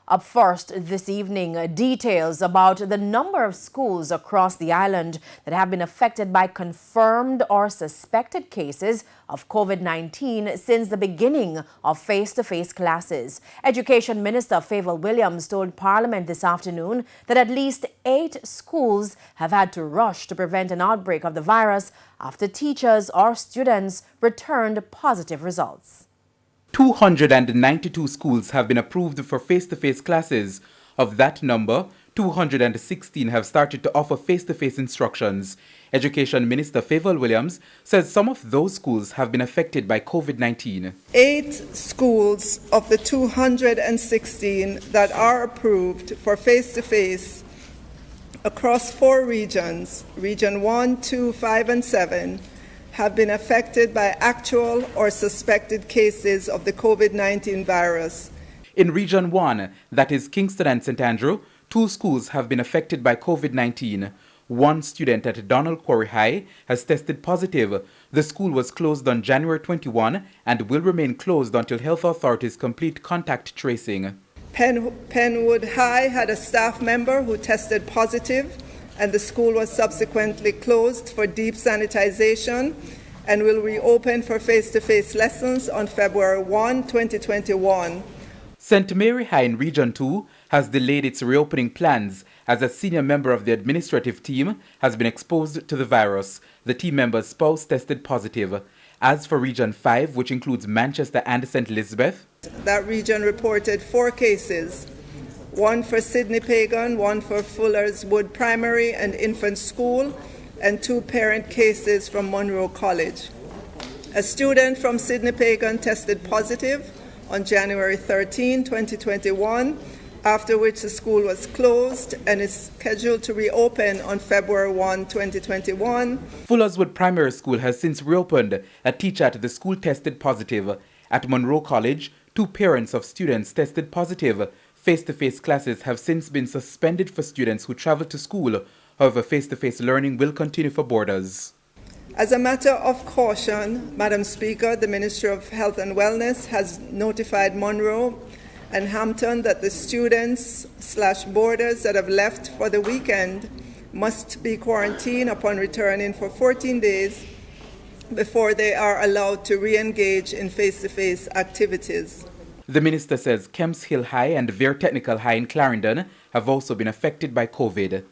Up first this evening, details about the number of schools across the island that have been affected by confirmed or suspected cases of COVID-19 since the beginning of face-to-face classes. Education Minister Favour Williams told Parliament this afternoon that at least 8 schools have had to rush to prevent an outbreak of the virus after teachers or students returned positive results. 292 schools have been approved for face-to-face classes. Of that number, 216 have started to offer face-to-face instructions. Education Minister Favour Williams says some of those schools have been affected by COVID-19. 8 schools of the 216 that are approved for face-to-face across 4 regions, Region 1, 2, 5, and 7, have been affected by actual or suspected cases of the COVID-19 virus. In Region 1, that is Kingston and St. Andrew, 2 schools have been affected by COVID-19. 1 student at Donald Quarry High has tested positive. The school was closed on January 21 and will remain closed until health authorities complete contact tracing. Penwood High had a staff member who tested positive, and the school was subsequently closed for deep sanitization and will reopen for face-to-face lessons on February 1, 2021. St. Mary High in Region 2 has delayed its reopening plans as a senior member of the administrative team has been exposed to the virus. The team member's spouse tested positive. As for Region 5, which includes Manchester and St. Elizabeth, that region reported 4 cases. 1 for Sydney Pagan, 1 for Fuller's Wood Primary and Infant School, and 2 parent cases from Monroe College. A student from Sydney Pagan tested positive on January 13, 2021, after which the school was closed and is scheduled to reopen on February 1, 2021. Fuller's Wood Primary School has since reopened. A teacher at the school tested positive. At Monroe College, 2 parents of students tested positive. Face-to-face classes have since been suspended for students who travel to school. However, face-to-face learning will continue for boarders. As a matter of caution, Madam Speaker, the Ministry of Health and Wellness has notified Monroe and Hampton that the students/boarders that have left for the weekend must be quarantined upon returning for 14 days before they are allowed to re-engage in face-to-face activities. The minister says Kemps Hill High and Vere Technical High in Clarendon have also been affected by COVID.